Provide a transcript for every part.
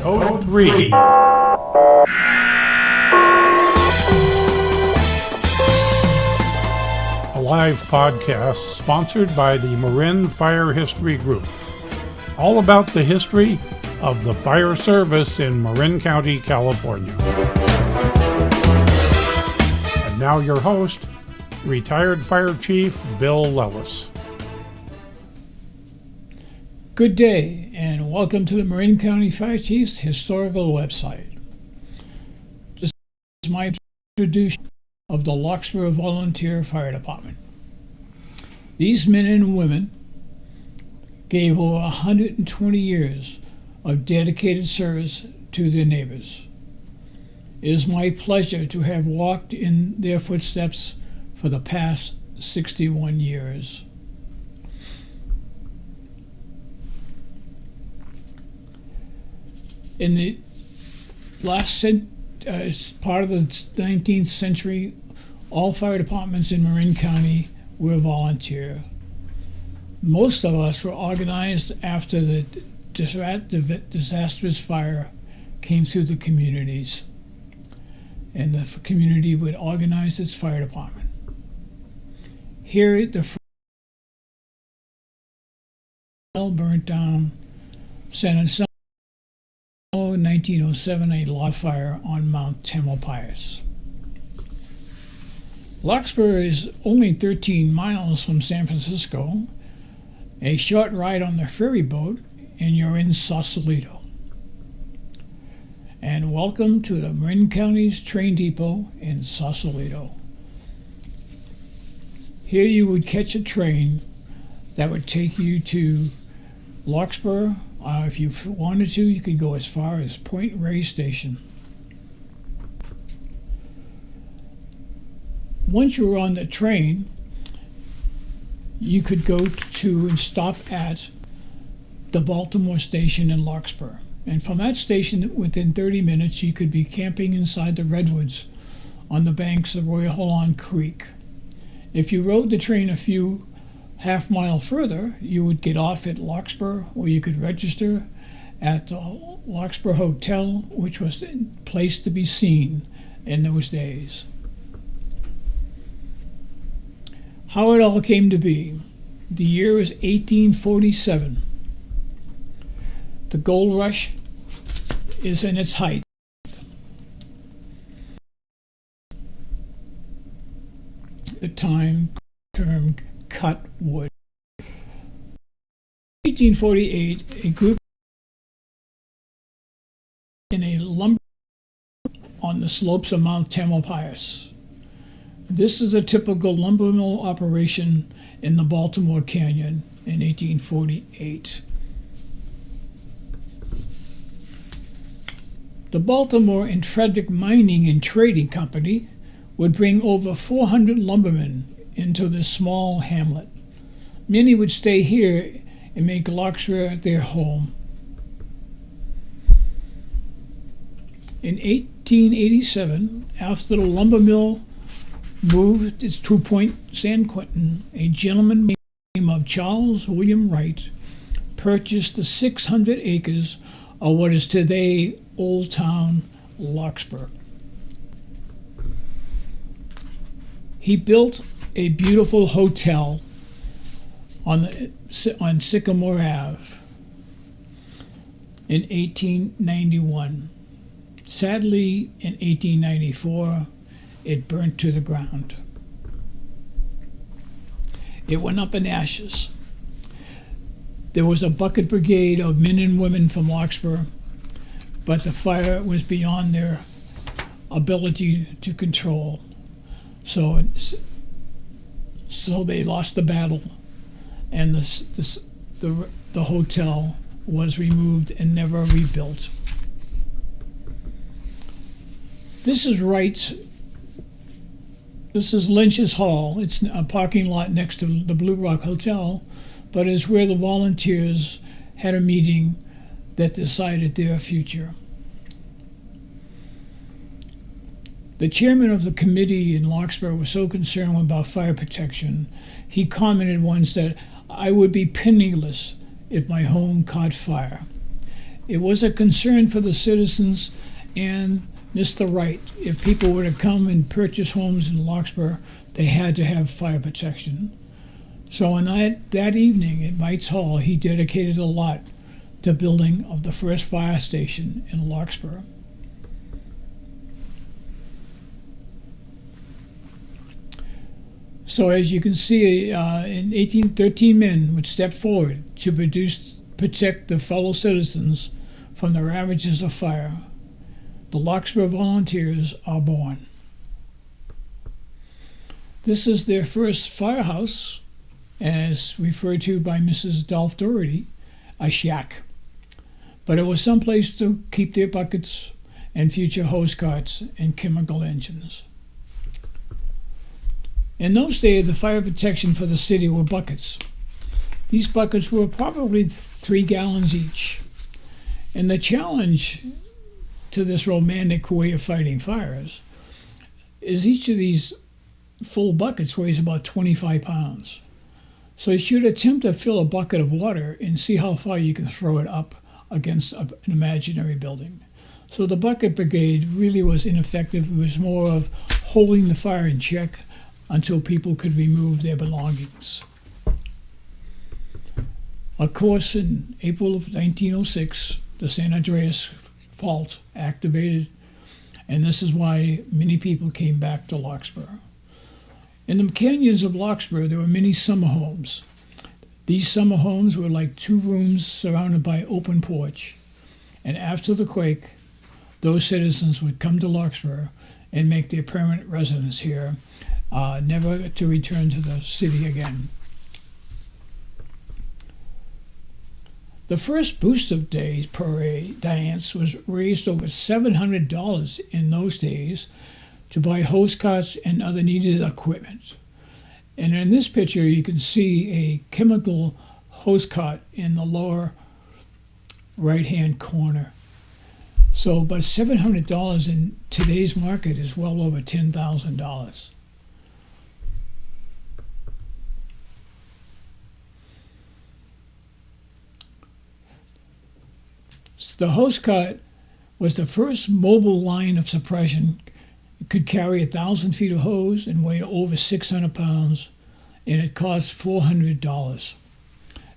Code 3. A live podcast sponsored by the Marin Fire History Group. All about the history of the fire service in Marin County, California. And now your host, retired Fire Chief Bill Lellis. Good day, and welcome to the Marin County Fire Chief's historical website. This is my introduction of the Larkspur Volunteer Fire Department. These men and women gave over 120 years of dedicated service to their neighbors. It is my pleasure to have walked in their footsteps for the past 61 years. In the last part of the 19th century, all fire departments in Marin County were volunteer. Most of us were organized after the disastrous fire came through the communities, and the community would organize its fire department. Here, the burnt down San Anselmo in 1907, a log fire on Mount Tamalpais. Larkspur is only 13 miles from San Francisco, a short ride on the ferry boat, and you're in Sausalito. And welcome to the Marin County's train depot in Sausalito. Here you would catch a train that would take you to Larkspur. If you wanted to, you could go as far as Point Reyes Station. Once you were on the train, you could go to and stop at the Baltimore station in Larkspur. And from that station, within 30 minutes, you could be camping inside the redwoods on the banks of Royal Holon Creek. If you rode the train a few half mile further, you would get off at Larkspur, or you could register at the Larkspur Hotel, which was the place to be seen in those days. How it all came to be. The year is 1847. The gold rush is in its height. The time termed cut wood. In 1848, a group in a lumber on the slopes of Mount Tamalpais. This is a typical lumber mill operation in the Baltimore Canyon in 1848. The Baltimore and Frederick Mining and Trading Company would bring over 400 lumbermen into this small hamlet. Many would stay here and make Larkspur their home. In 1887, after the lumber mill moved to Point San Quentin, a gentleman named of Charles William Wright purchased the 600 acres of what is today Old Town Larkspur. He built a beautiful hotel on Sycamore Ave in 1891. Sadly, in 1894, it burnt to the ground. It went up in ashes. There was a bucket brigade of men and women from Larkspur, but the fire was beyond their ability to control. So they lost the battle, and the hotel was removed and never rebuilt. This is Lynch's Hall. It's a parking lot next to the Blue Rock Hotel, but is where the volunteers had a meeting that decided their future. The chairman of the committee in Larkspur was so concerned about fire protection, he commented once that I would be penniless if my home caught fire. It was a concern for the citizens and Mr. Wright. If people were to come and purchase homes in Larkspur, they had to have fire protection. So on that evening at Wright's Hall, he dedicated a lot to building of the first fire station in Larkspur. So as you can see, in 1813 men would step forward to protect the fellow citizens from the ravages of fire. The Larkspur Volunteers are born. This is their first firehouse, as referred to by Mrs. Dolph Doherty, a shack. But it was someplace to keep their buckets and future hose carts and chemical engines. In those days, the fire protection for the city were buckets. These buckets were probably 3 gallons each. And the challenge to this romantic way of fighting fires is each of these full buckets weighs about 25 pounds. So you should attempt to fill a bucket of water and see how far you can throw it up against an imaginary building. So the bucket brigade really was ineffective. It was more of holding the fire in check until people could remove their belongings. Of course, in April of 1906, the San Andreas Fault activated, and this is why many people came back to Larkspur. In the canyons of Larkspur, there were many summer homes. These summer homes were like 2 rooms surrounded by open porch. And after the quake, those citizens would come to Larkspur and make their permanent residence here, never to return to the city again. The first Booster Day parade dance was raised over $700 in those days to buy hose carts and other needed equipment. And in this picture, you can see a chemical hose cart in the lower right-hand corner. So, but $700 in today's market is well over $10,000. The hose cart was the first mobile line of suppression. It could carry 1,000 feet of hose and weigh over 600 pounds, and it cost $400.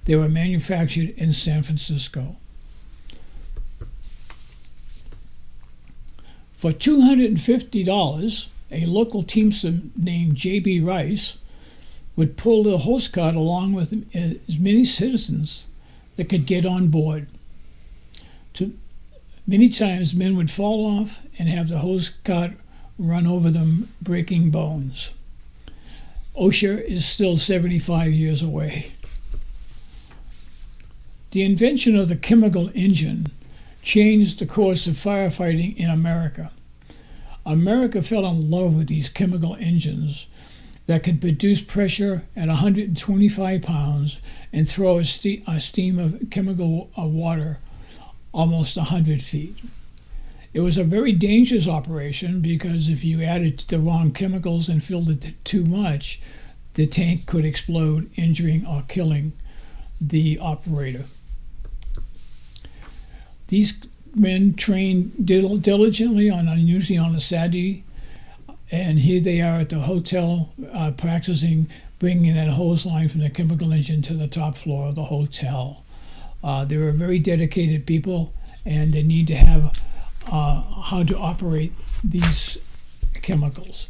They were manufactured in San Francisco. For $250, a local teamster named J.B. Rice would pull the hose cart along with as many citizens that could get on board. Many times men would fall off and have the hose cart run over them, breaking bones. OSHA is still 75 years away. The invention of the chemical engine changed the course of firefighting in America. America fell in love with these chemical engines that could produce pressure at 125 pounds and throw a steam of chemical water almost 100 feet. It was a very dangerous operation because if you added the wrong chemicals and filled it too much, the tank could explode, injuring or killing the operator. These men trained diligently usually on a Saturday, and here they are at the hotel practicing bringing that hose line from the chemical engine to the top floor of the hotel. They were very dedicated people, and they need to have how to operate these chemicals.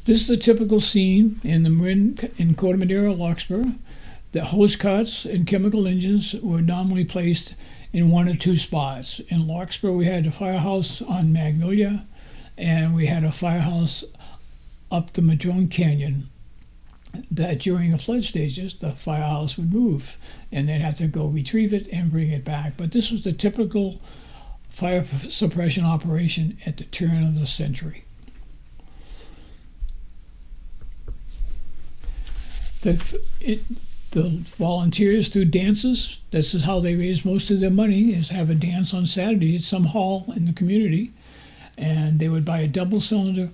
This is a typical scene in the Marin in Corte Madera, Larkspur. The hose carts and chemical engines were normally placed in 1 or 2 spots. In Larkspur, we had a firehouse on Magnolia, and we had a firehouse up the Madrone Canyon. That during the flood stages, the firehouse would move, and they'd have to go retrieve it and bring it back. But this was the typical fire suppression operation at the turn of the century. The volunteers through dances, this is how they raise most of their money, is have a dance on Saturday at some hall in the community, and they would buy a double cylinder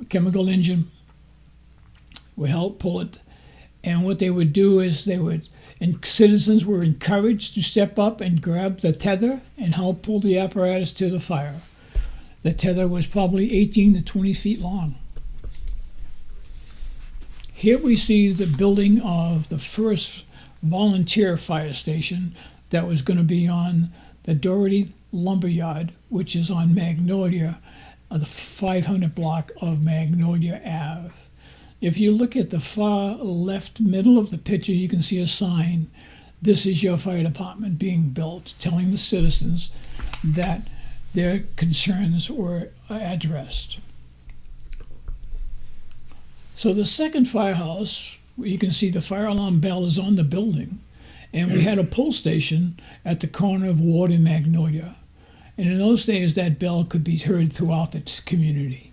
chemical engine, would help pull it, and what they would do is they would and citizens were encouraged to step up and grab the tether and help pull the apparatus to the fire. The tether was probably 18 to 20 feet long. Here we see the building of the first volunteer fire station that was going to be on the Doherty Lumberyard, which is on Magnolia, the 500 block of Magnolia Ave. If you look at the far left middle of the picture, you can see a sign, "This is your fire department being built," telling the citizens that their concerns were addressed. So the second firehouse, you can see the fire alarm bell is on the building, and we had a pull station at the corner of Ward and Magnolia. And in those days, that bell could be heard throughout the community.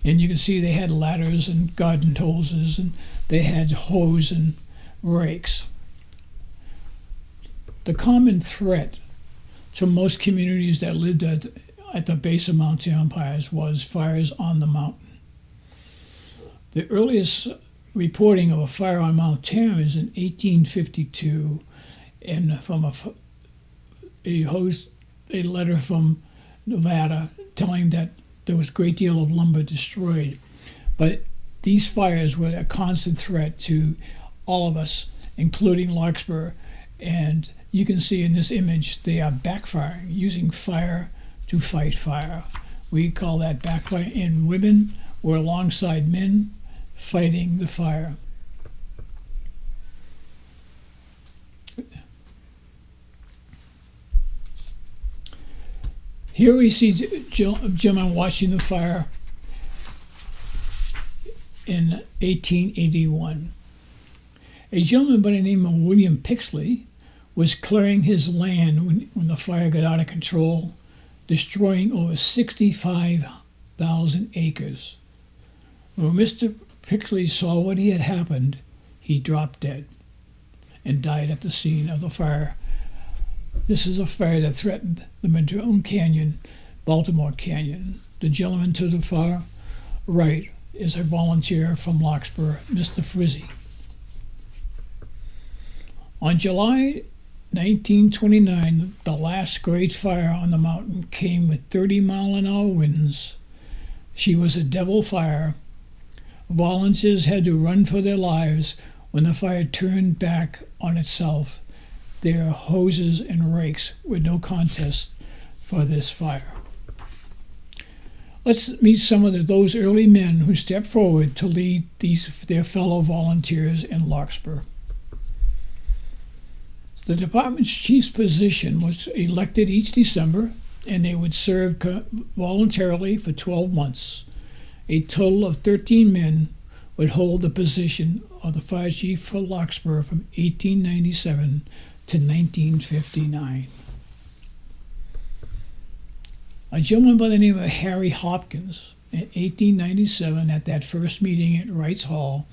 And you can see they had ladders and garden hoses, and they had hose and rakes. The common threat to most communities that lived at the base of Mount Tamalpais was fires on the mountain. The earliest reporting of a fire on Mount Tam is in 1852, and from a letter from Nevada telling that there was a great deal of lumber destroyed. But these fires were a constant threat to all of us, including Larkspur. And you can see in this image they are backfiring, using fire to fight fire. We call that backfire. And women were alongside men fighting the fire. Here we see gentlemen watching the fire in 1881. A gentleman by the name of William Pixley was clearing his land when the fire got out of control, destroying over 65,000 acres. When Mr. Pixley saw what had happened, he dropped dead and died at the scene of the fire. This is a fire that threatened the Madrone Canyon, Baltimore Canyon. The gentleman to the far right is a volunteer from Larkspur, Mr. Frizzy. On July 1929, the last great fire on the mountain came with 30-mile-an-hour winds. She was a devil fire. Volunteers had to run for their lives when the fire turned back on itself. Their hoses and rakes were no contest for this fire. Let's meet some of those early men who stepped forward to lead their fellow volunteers in Larkspur. The department's chief's position was elected each December, and they would serve voluntarily for 12 months. A total of 13 men would hold the position of the fire chief for Larkspur from 1897 to 1959. A gentleman by the name of Harry Hopkins, in 1897, at that first meeting at Wrights Hall,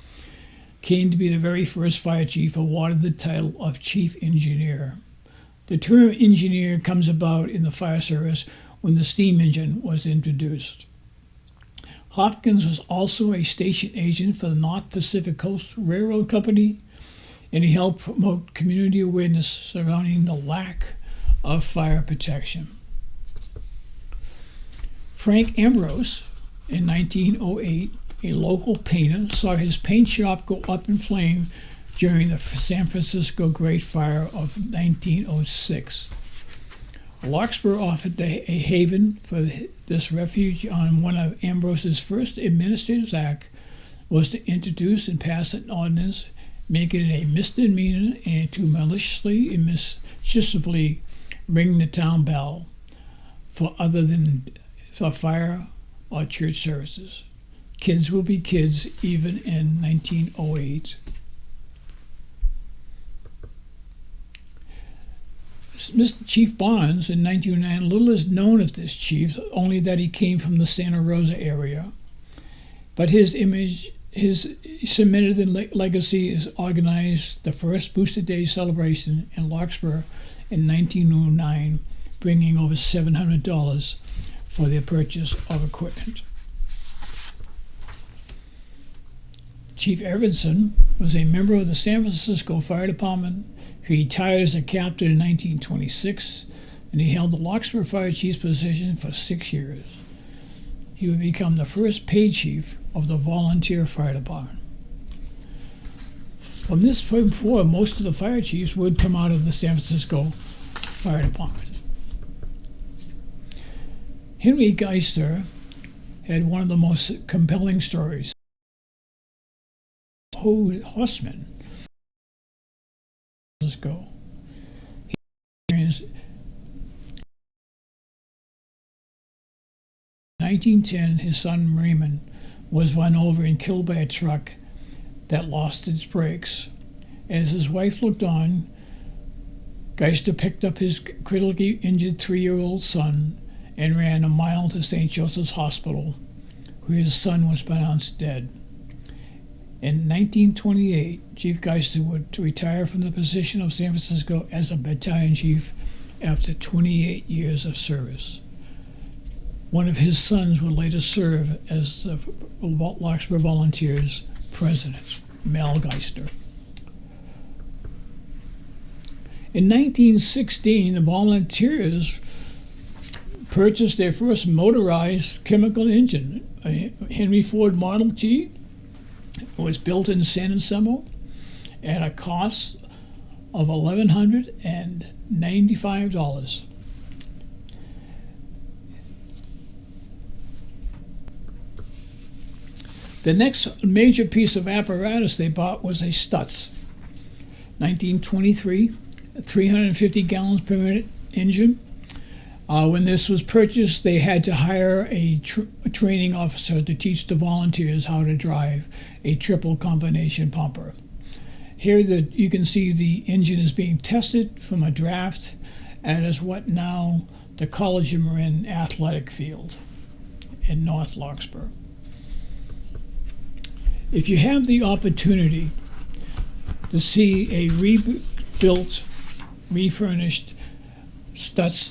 came to be the very first fire chief awarded the title of chief engineer. The term engineer comes about in the fire service when the steam engine was introduced. Hopkins was also a station agent for the North Pacific Coast Railroad Company, and he helped promote community awareness surrounding the lack of fire protection. Frank Ambrose, in 1908, a local painter, saw his paint shop go up in flame during the San Francisco Great Fire of 1906. Larkspur offered a haven for this refuge on one of Ambrose's first administrative acts was to introduce and pass an ordinance making it a misdemeanor and to maliciously and mischievously ring the town bell for other than for fire or church services. Kids will be kids even in 1908. Mr. Chief Barnes in 1909, little is known of this chief, only that he came from the Santa Rosa area. But his cemented legacy is organized the first Booster Day celebration in Larkspur in 1909, bringing over $700 for the purchase of equipment. Chief Everson was a member of the San Francisco Fire Department. He retired as a captain in 1926, and he held the Larkspur Fire Chief's position for 6 years. He would become the first paid chief of the volunteer fire department. From this point forward, most of the fire chiefs would come out of the San Francisco Fire Department. Henry Geister had one of the most compelling stories. Horseman. Let's go. In 1910, his son Raymond was run over and killed by a truck that lost its brakes. As his wife looked on, Geister picked up his critically injured 3-year-old son and ran a mile to St. Joseph's Hospital, where his son was pronounced dead. In 1928, Chief Geister would retire from the position of San Francisco as a battalion chief after 28 years of service. One of his sons would later serve as the Larkspur Volunteers president, Mel Geister. In 1916, the Volunteers purchased their first motorized chemical engine, a Henry Ford Model T. It was built in San Anselmo at a cost of $1,195. The next major piece of apparatus they bought was a Stutz 1923, 350 gallons per minute engine. When this was purchased, they had to hire a training officer to teach the volunteers how to drive a triple combination pumper. Here you can see the engine is being tested from a draft at is what now the College of Marin athletic field in North Larkspur. If you have the opportunity to see a rebuilt, refurnished Stutz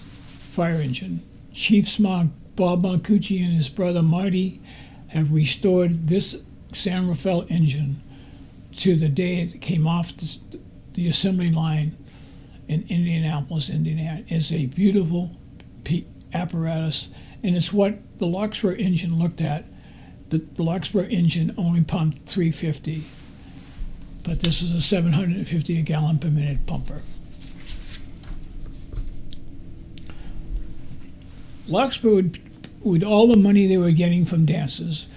fire engine, Chief Bob Marcucci and his brother Marty have restored this San Rafael engine to the day it came off the assembly line in Indianapolis, Indiana. It's a beautiful apparatus, and it's what the Larkspur engine looked at. The Larkspur engine only pumped 350, but this is a 750 gallon per minute pumper. Larkspur would, with all the money they were getting from dances,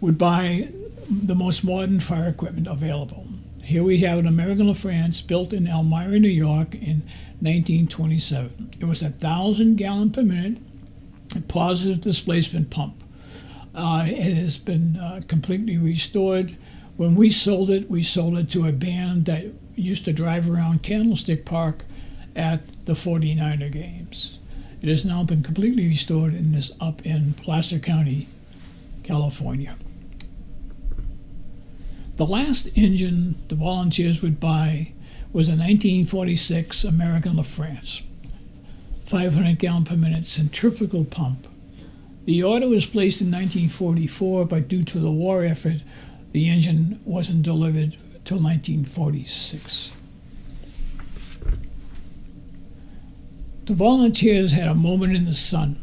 would buy the most modern fire equipment available. Here we have an American LaFrance built in Elmira, New York in 1927. It was a 1,000 gallon per minute positive displacement pump. It has been completely restored. When we sold it to a band that used to drive around Candlestick Park at the 49er games. It has now been completely restored and is up in Placer County, California. The last engine the volunteers would buy was a 1946 American LaFrance, 500 gallon per minute centrifugal pump. The order was placed in 1944, but due to the war effort, the engine wasn't delivered till 1946. The volunteers had a moment in the sun,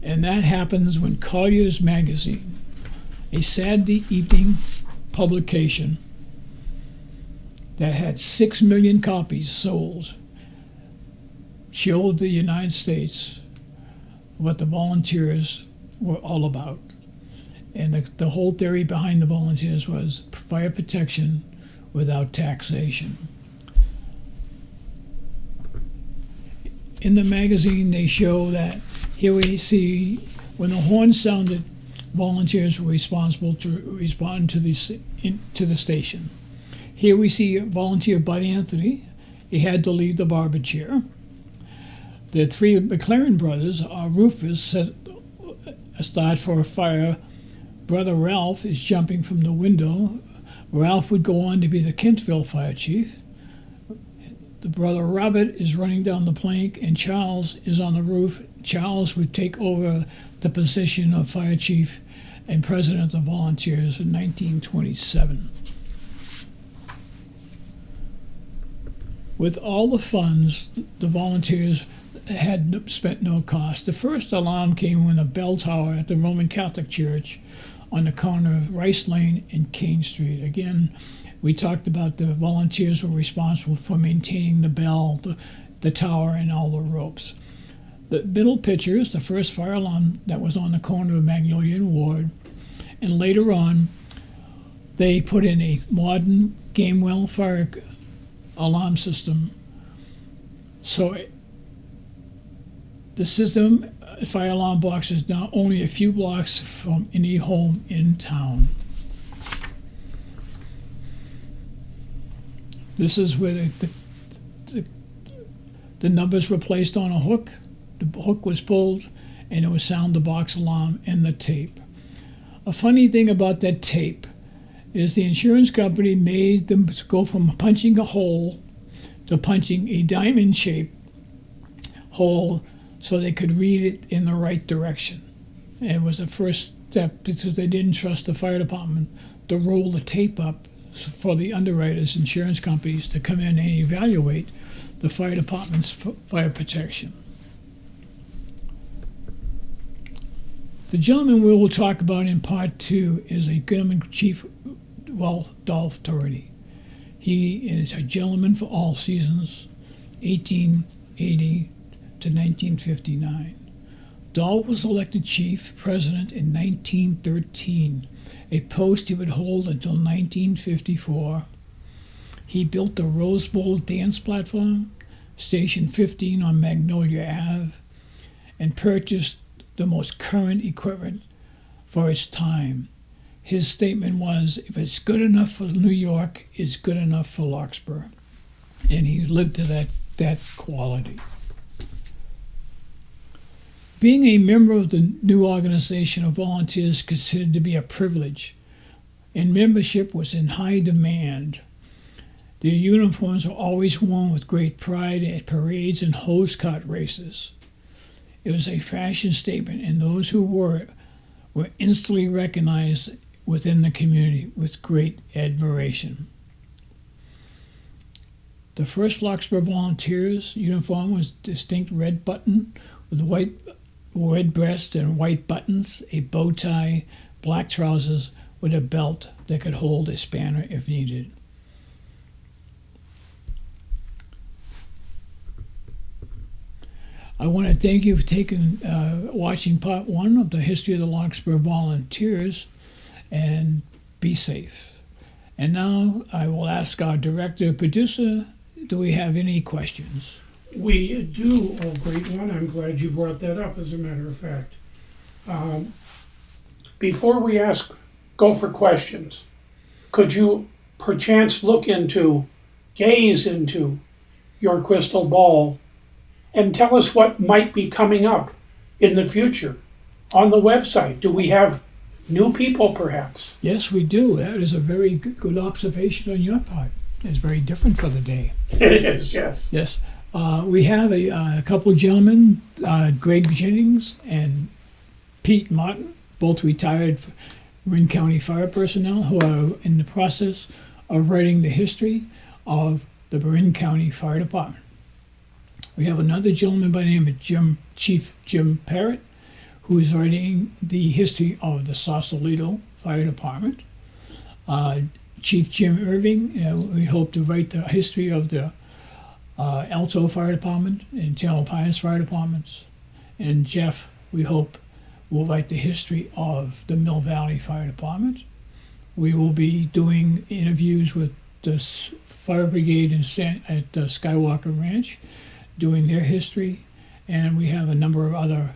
and that happens when Collier's Magazine, a Saturday evening publication that had 6 million copies sold, showed the United States what the volunteers were all about. And the whole theory behind the volunteers was fire protection without taxation. In the magazine, they show that here we see when the horn sounded, volunteers were responsible to respond to the station. Here we see volunteer Bud Anthony. He had to leave the barber chair. The three McLaren brothers, Rufus set a start for a fire. Brother Ralph is jumping from the window. Ralph would go on to be the Kentville fire chief. The brother Robert is running down the plank, and Charles is on the roof. Charles would take over the position of fire chief and president of the volunteers in 1927. With all the funds the volunteers had spent no cost. The first alarm came when a bell tower at the Roman Catholic Church on the corner of Rice Lane and Kane Street. Again, we talked about the volunteers were responsible for maintaining the bell, the tower, and all the ropes. The middle picture is the first fire alarm that was on the corner of Magnolia and Ward, and later on they put in a modern Gamewell fire alarm system. So the system fire alarm box is now only a few blocks from any home in town. This is where the numbers were placed on a hook. The hook was pulled, and it would sound the box alarm and the tape. A funny thing about that tape is the insurance company made them go from punching a hole to punching a diamond-shaped hole so they could read it in the right direction. And it was the first step because they didn't trust the fire department to roll the tape up for the underwriters, insurance companies, to come in and evaluate the fire department's fire protection. The gentleman we will talk about in part 2 is a gentleman, Chief Dolph Doherty. He is a gentleman for all seasons, 1880 to 1959. Dolph was elected chief president in 1913, a post he would hold until 1954. He built the Rose Bowl dance platform, Station 15 on Magnolia Ave, and purchased the most current equipment for its time. His statement was, if it's good enough for New York, it's good enough for Larkspur. And he lived to that quality. Being a member of the new organization of volunteers considered to be a privilege, and membership was in high demand. Their uniforms were always worn with great pride at parades and hose cart races. It was a fashion statement, and those who wore it were instantly recognized within the community with great admiration. The first Larkspur Volunteers uniform was distinct red button with white red breast and white buttons, a bow tie, black trousers with a belt that could hold a spanner if needed. I want to thank you for watching part 1 of the history of the Larkspur Volunteers, and be safe. And now I will ask our director, producer, do we have any questions? We do. Oh, great one. I'm glad you brought that up, as a matter of fact. Before we go for questions, could you perchance gaze into your crystal ball and tell us what might be coming up in the future on the website? Do we have new people, perhaps? Yes, we do. That is a very good observation on your part. It's very different for the day. It is, yes. Yes. We have a couple of gentlemen, Greg Jennings and Pete Martin, both retired Marin County fire personnel, who are in the process of writing the history of the Marin County Fire Department. We have another gentleman by the name of Chief Jim Parrott, who is writing the history of the Sausalito Fire Department. Chief Jim Irving, we hope to write the history of the Alto Fire Department and Tamalpais Fire Departments. And Jeff, we hope, will write the history of the Mill Valley Fire Department. We will be doing interviews with the Fire Brigade at Skywalker Ranch, doing their history, and we have a number of other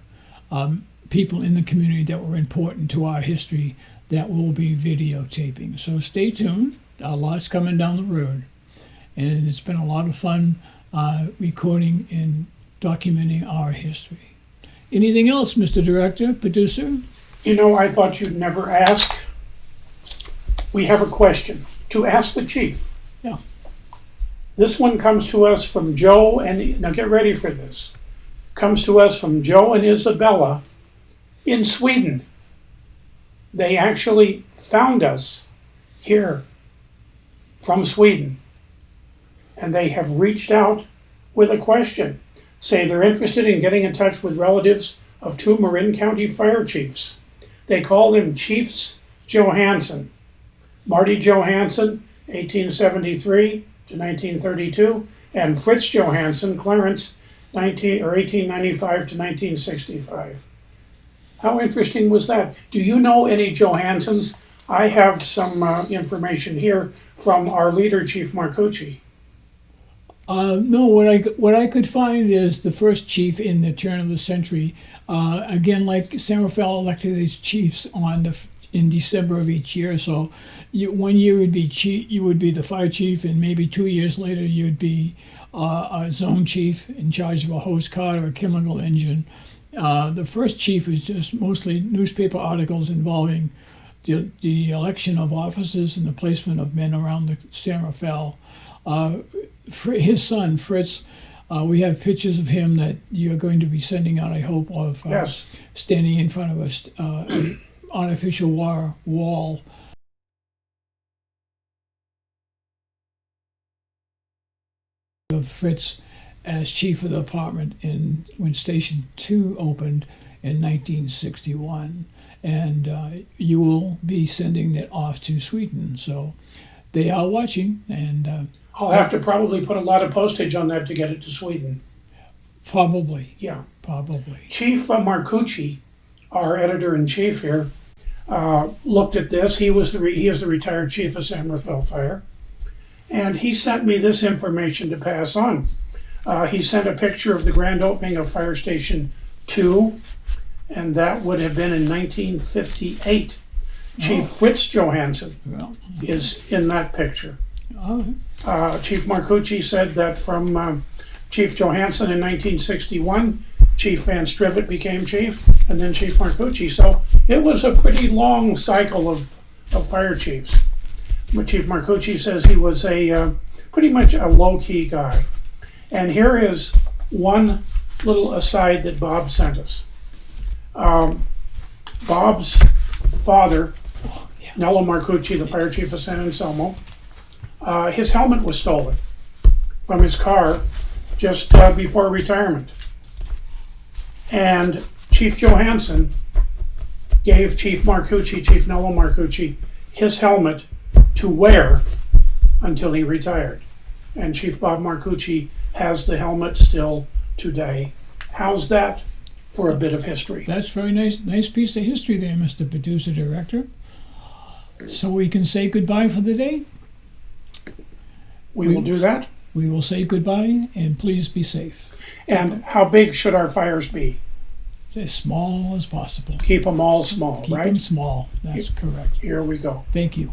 people in the community that were important to our history that we'll be videotaping. So stay tuned. A lot's coming down the road, and it's been a lot of fun recording and documenting our history. Anything else, Mr. Director, producer? You know, I thought you'd never ask. We have a question to ask the chief. Yeah. This one comes to us from Joe, and now get ready for this. Comes to us from Joe and Isabella in Sweden. They actually found us here from Sweden, and they have reached out with a question. Say they're interested in getting in touch with relatives of two Marin County fire chiefs. They call them Chiefs Johansson. Marty Johansson, 1873 to 1932, and Fritz Johansson, Clarence, 1895 to 1965. How interesting was that? Do you know any Johanssons? I have some information here from our leader, Chief Marcucci. No, what I could find is the first chief in the turn of the century. Again, like San Rafael elected its chiefs in December of each year. So, 1 year would be chief, you would be the fire chief, and maybe 2 years later you'd be a zone chief in charge of a hose cart or a chemical engine. The first chief is just mostly newspaper articles involving the election of officers and the placement of men around the San Rafael. His son, Fritz, we have pictures of him that you're going to be sending out, I hope, of Yes. standing in front of an artificial wall. Of Fritz as chief of the department when Station 2 opened in 1961. And you will be sending it off to Sweden. So they are watching, and I'll have to probably put a lot of postage on that to get it to Sweden. probably. Yeah. Chief Marcucci, our editor-in-chief here, looked at this. He is the retired chief of San Rafael Fire. And he sent me this information to pass on. He sent a picture of the grand opening of Fire Station 2, and that would have been in 1958. Chief Fritz Johansson Well, is in that picture. Chief Marcucci said that from Chief Johansson in 1961, Chief Van Strivet became chief, and then Chief Marcucci. So it was a pretty long cycle of fire chiefs. But Chief Marcucci says he was pretty much a low-key guy. And here is one little aside that Bob sent us. Bob's father, Nello Marcucci, the fire chief of San Anselmo, his helmet was stolen from his car just before retirement. And Chief Johansson gave Chief Nello Marcucci, his helmet to wear until he retired. And Chief Bob Marcucci has the helmet still today. How's that for a bit of history? that's very nice piece of history there, Mr. Producer Director. So we can say goodbye for the day. We will do that. We will say goodbye, and please be safe. And how big should our fires be? As small as possible. Keep them all small, Keep right? them small. That's correct. Here we go. Thank you.